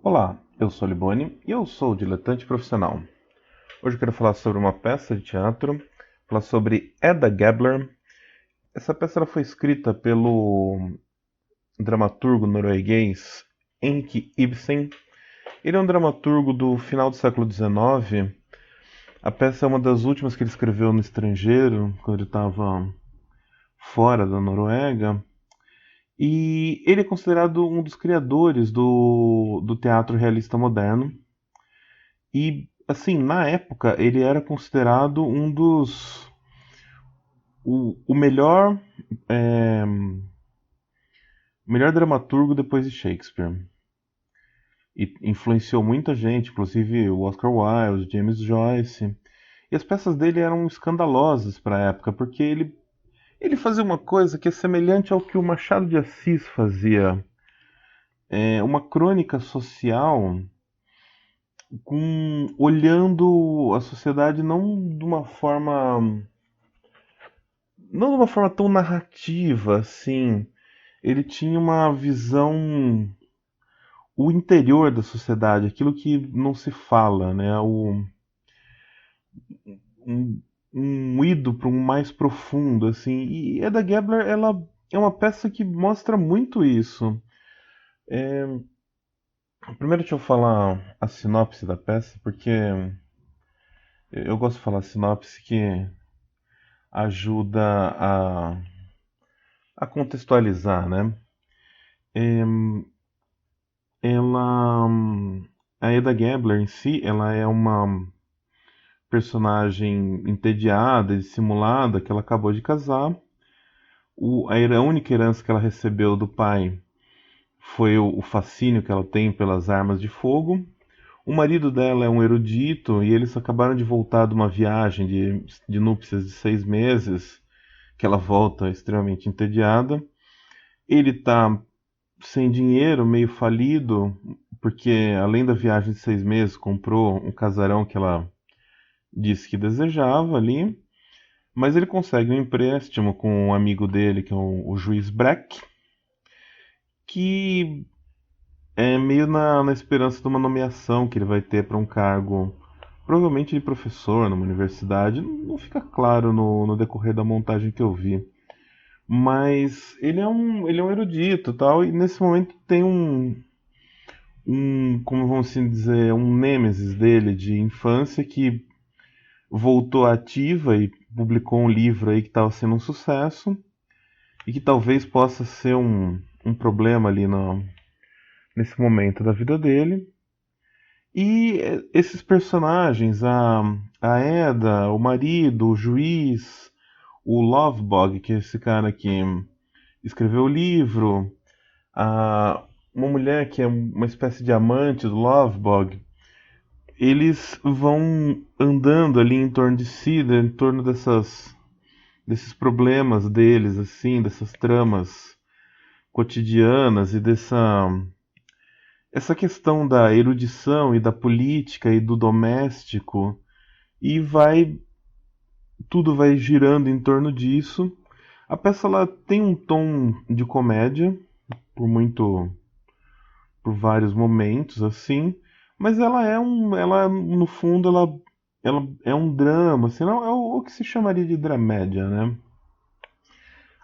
Olá, eu sou Liboni e eu sou diletante profissional. Hoje eu quero falar sobre uma peça de teatro, falar sobre Edda Gabler. Essa peça ela foi escrita pelo dramaturgo norueguês Henrik Ibsen. Ele é um dramaturgo do final do século XIX. A peça é uma das últimas que ele escreveu no estrangeiro, quando ele estava fora da Noruega. E ele é considerado um dos criadores do teatro realista moderno. E, assim, na época, ele era considerado um dos. O melhor. é, melhor dramaturgo depois de Shakespeare. E influenciou muita gente, inclusive o Oscar Wilde, James Joyce. E as peças dele eram escandalosas para a época, porque ele fazia uma coisa que é semelhante ao que o Machado de Assis fazia. É uma crônica social olhando a sociedade não de uma forma tão narrativa assim. Ele tinha uma visão, o interior da sociedade, aquilo que não se fala, né? Um ido para um mais profundo, assim. E Edda Gabler, ela é uma peça que mostra muito isso. Primeiro deixa eu falar a sinopse da peça, porque eu gosto de falar sinopse que ajuda a contextualizar, né? Ela, a Edda Gabler em si, ela é uma personagem entediada e dissimulada que ela acabou de casar. A única herança que ela recebeu do pai foi o fascínio que ela tem pelas armas de fogo. O marido dela é um erudito e eles acabaram de voltar de uma viagem de núpcias de 6 meses, que ela volta extremamente entediada. Ele está sem dinheiro, meio falido, porque além da viagem de 6 meses, comprou um casarão que ela disse que desejava ali. Mas ele consegue um empréstimo com um amigo dele, que é o juiz Breck, que é meio na esperança de uma nomeação que ele vai ter para um cargo, provavelmente de professor numa universidade. Não fica claro no decorrer da montagem que eu vi. Mas ele é um erudito e tal, e nesse momento tem como vamos assim dizer, um nêmesis dele de infância que voltou ativa e publicou um livro aí que estava sendo um sucesso e que talvez possa ser um problema ali nesse momento da vida dele. E esses personagens, a Eda, o marido, o juiz, o Lovebog, que é esse cara que escreveu o livro, uma mulher que é uma espécie de amante do Lovebog, eles vão andando ali em torno de si, em torno desses problemas deles, assim, dessas tramas cotidianas e essa questão da erudição e da política e do doméstico, e tudo vai girando em torno disso. A peça ela tem um tom de comédia por vários momentos assim, mas ela no fundo ela é um drama, assim, não é o que se chamaria de dramédia, né?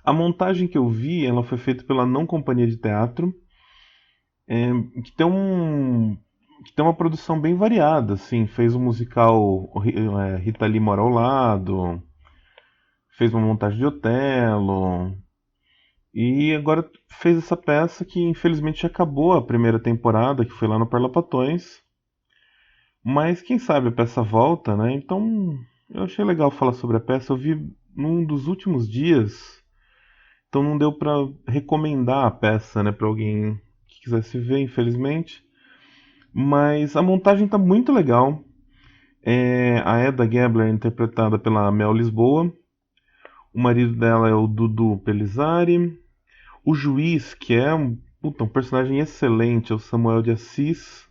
A montagem que eu vi, ela foi feita pela Não Companhia de Teatro, que tem uma produção bem variada, assim, fez um musical Rita Lee Mora ao Lado, fez uma montagem de Otelo, e agora fez essa peça que infelizmente acabou a primeira temporada, que foi lá no Parlapatões, mas quem sabe a peça volta, né? Então eu achei legal falar sobre a peça, eu vi num dos últimos dias, então não deu pra recomendar a peça, né, para alguém que quisesse ver, infelizmente. Mas a montagem tá muito legal. A Edda Gabler é interpretada pela Mel Lisboa. O marido dela é o Dudu Pelizari. O juiz, que é um personagem excelente, é o Samuel de Assis.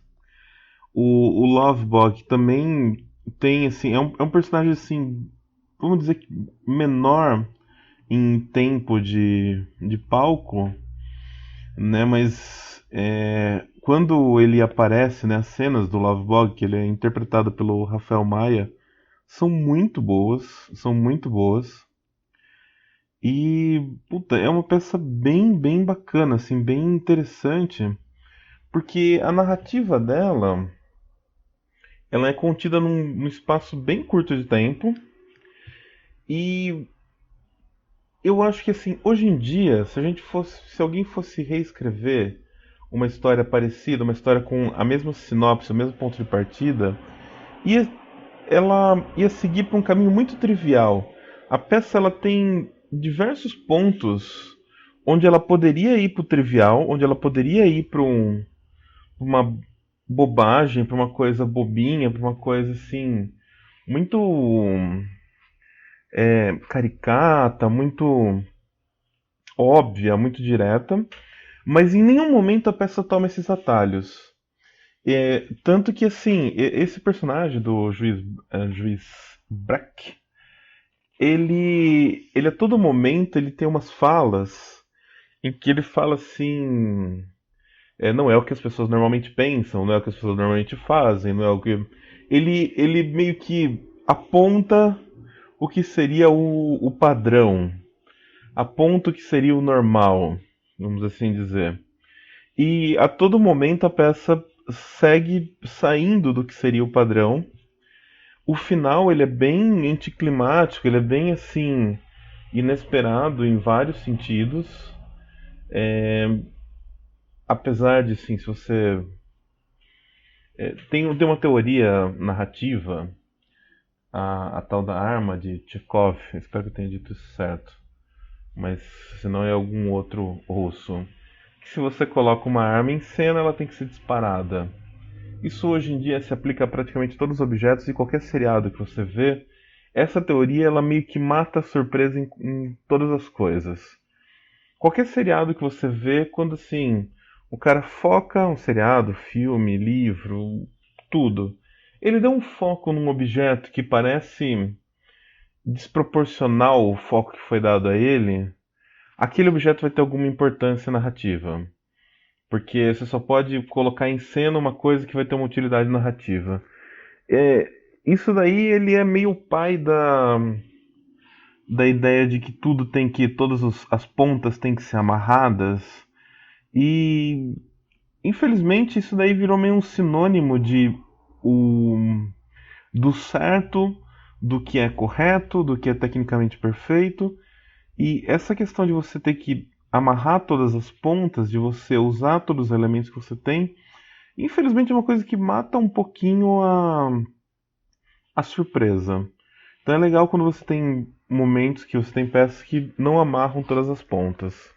O Lovebog também tem, assim, é um personagem, assim, vamos dizer que menor em tempo de palco, né? Mas quando ele aparece, né, as cenas do Lovebog, que ele é interpretado pelo Rafael Maia, são muito boas, são muito boas. E, puta, é uma peça bem bacana, assim, bem interessante, porque a narrativa dela, ela é contida num espaço bem curto de tempo, e eu acho que, assim, hoje em dia, se alguém fosse reescrever uma história parecida, uma história com a mesma sinopse, o mesmo ponto de partida, ia, ela ia seguir por um caminho muito trivial. A peça ela tem diversos pontos onde ela poderia ir para o trivial, onde ela poderia ir para uma bobagem, para uma coisa bobinha, para uma coisa assim muito caricata, muito óbvia, muito direta, mas em nenhum momento a peça toma esses atalhos. Tanto que assim, esse personagem do juiz Brack, ele a todo momento ele tem umas falas em que ele fala assim, não é o que as pessoas normalmente pensam, não é o que as pessoas normalmente fazem, não é o que ele meio que aponta o que seria o padrão, aponta o que seria o normal, vamos assim dizer. E a todo momento a peça segue saindo do que seria o padrão. O final ele é bem anticlimático, ele é bem assim inesperado em vários sentidos. Apesar de, sim, se você tem uma teoria narrativa, a tal da arma de Chekhov, espero que eu tenha dito isso certo, mas se não é algum outro russo, que se você coloca uma arma em cena, ela tem que ser disparada. Isso hoje em dia se aplica a praticamente todos os objetos e qualquer seriado que você vê. Essa teoria ela meio que mata a surpresa em todas as coisas. Qualquer seriado que você vê, quando assim, o cara foca um seriado, filme, livro, tudo. Ele dá um foco num objeto que parece desproporcional ao foco que foi dado a ele, aquele objeto vai ter alguma importância narrativa. Porque você só pode colocar em cena uma coisa que vai ter uma utilidade narrativa. É, isso daí ele é meio pai da ideia de que tudo tem que, as pontas têm que ser amarradas. E infelizmente isso daí virou meio um sinônimo o, do certo, do que é correto, do que é tecnicamente perfeito. E essa questão de você ter que amarrar todas as pontas, de você usar todos os elementos que você tem, infelizmente é uma coisa que mata um pouquinho a surpresa. Então é legal quando você tem momentos que você tem peças que não amarram todas as pontas.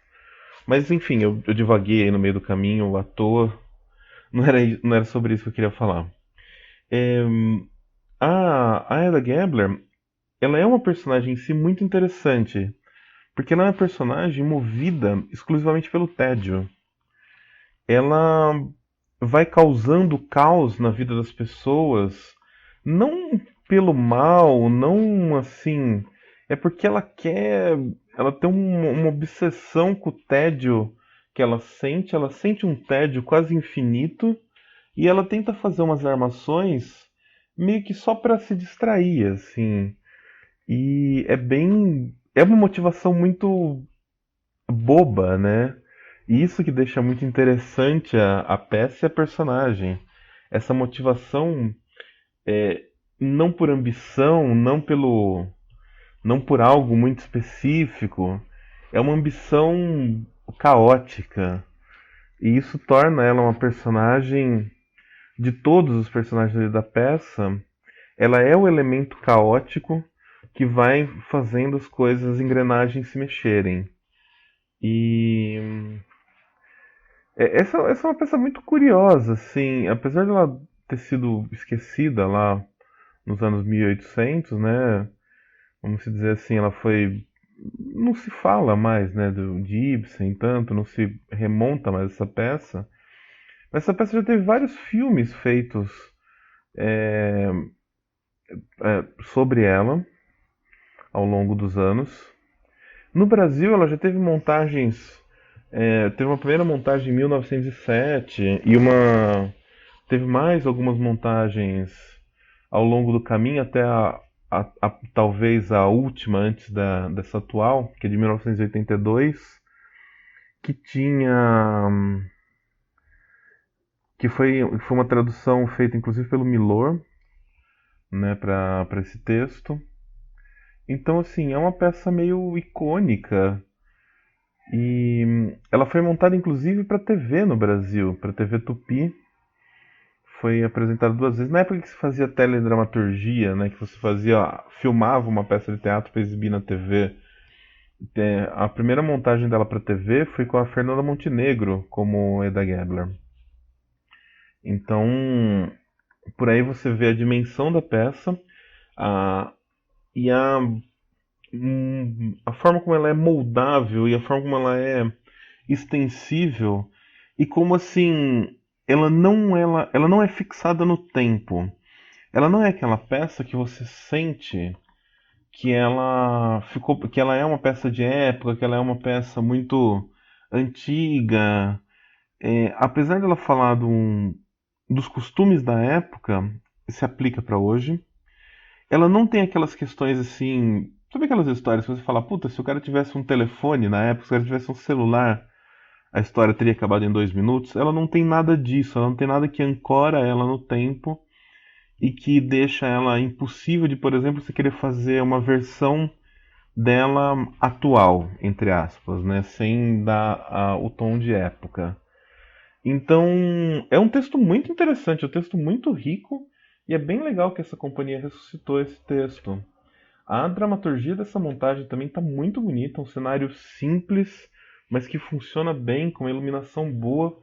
Mas enfim, eu divaguei aí no meio do caminho à toa. Não era sobre isso que eu queria falar. É, a Ella Gabler, ela é uma personagem em si muito interessante. Porque ela é uma personagem movida exclusivamente pelo tédio. Ela vai causando caos na vida das pessoas, não pelo mal, não assim. É porque ela quer. Ela tem uma obsessão com o tédio que ela sente um tédio quase infinito, e ela tenta fazer umas armações meio que só para se distrair, assim. E é bem. É uma motivação muito boba, né? E isso que deixa muito interessante a peça e a personagem. Essa motivação não por ambição, não por algo muito específico, é uma ambição caótica. E isso torna ela uma personagem de todos os personagens ali da peça, ela é o elemento caótico que vai fazendo as coisas, as engrenagens se mexerem. E essa é uma peça muito curiosa, assim, apesar dela ter sido esquecida lá nos anos 1800, né? Vamos dizer assim, ela foi. Não se fala mais, né, de Ibsen, tanto, não se remonta mais essa peça. Mas essa peça já teve vários filmes feitos sobre ela ao longo dos anos. No Brasil, ela já teve montagens Teve uma primeira montagem em 1907 e uma teve mais algumas montagens ao longo do caminho até talvez a última antes dessa atual, que é de 1982, que tinha foi uma tradução feita inclusive pelo Milor, né, para esse texto. Então assim, é uma peça meio icônica e ela foi montada inclusive para TV no Brasil, para TV Tupi. Foi apresentada duas vezes. Na época que se fazia teledramaturgia, né, que você filmava uma peça de teatro para exibir na TV. A primeira montagem dela para TV foi com a Fernanda Montenegro como Eda Gebler. Então, por aí você vê a dimensão da peça a, e a forma como ela é moldável e a forma como ela é extensível e como assim ela não é fixada no tempo. Ela não é aquela peça que você sente que ela é uma peça de época, que ela é uma peça muito antiga. Apesar dela falar dos costumes da época, se aplica para hoje. Ela não tem aquelas questões assim. Sabe aquelas histórias que você fala, puta, se o cara tivesse um telefone na época, se o cara tivesse um celular, a história teria acabado em 2 minutos? Ela não tem nada disso, ela não tem nada que ancora ela no tempo e que deixa ela impossível de, por exemplo, você querer fazer uma versão dela atual, entre aspas, né, sem dar o tom de época. Então, é um texto muito interessante, é um texto muito rico e é bem legal que essa companhia ressuscitou esse texto. A dramaturgia dessa montagem também está muito bonita, um cenário simples, mas que funciona bem, com uma iluminação boa,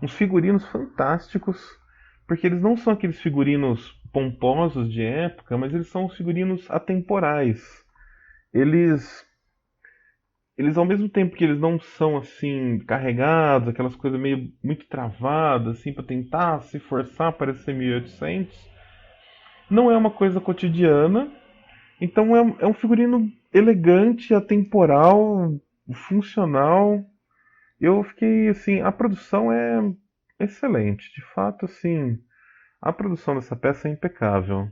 uns figurinos fantásticos, porque eles não são aqueles figurinos pomposos de época, mas eles são os figurinos atemporais. Eles eles ao mesmo tempo que eles não são assim carregados, aquelas coisas meio muito travadas assim para tentar se forçar a parecer 1800, não é uma coisa cotidiana. Então é um figurino elegante, atemporal, funcional. Eu fiquei assim, a produção é excelente, de fato assim, a produção dessa peça é impecável.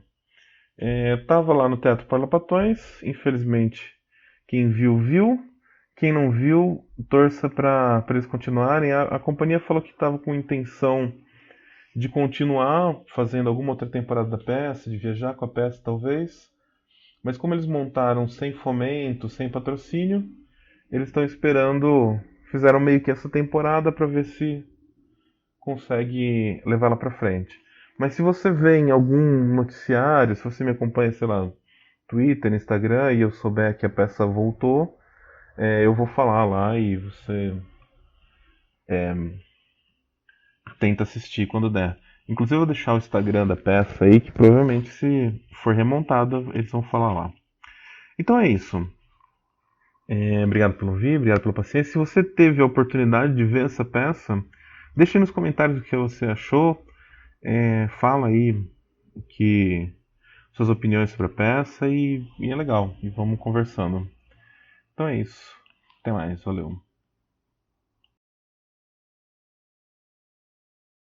Eu tava lá no Teatro Parlapatões, infelizmente quem viu viu, quem não viu torça para eles continuarem. A companhia falou que estava com intenção de continuar fazendo alguma outra temporada da peça, de viajar com a peça talvez. Mas como eles montaram sem fomento, sem patrocínio, eles estão esperando. Fizeram meio que essa temporada para ver se consegue levá-la para frente. Mas se você vê em algum noticiário, se você me acompanha, sei lá, Twitter, Instagram, e eu souber que a peça voltou, eu vou falar lá e você tenta assistir quando der. Inclusive eu vou deixar o Instagram da peça aí, que provavelmente se for remontada, eles vão falar lá. Então é isso. Obrigado pelo ouvir, obrigado pela paciência. Se você teve a oportunidade de ver essa peça, deixe aí nos comentários o que você achou. Fala aí que suas opiniões sobre a peça e é legal. E vamos conversando. Então é isso. Até mais, valeu.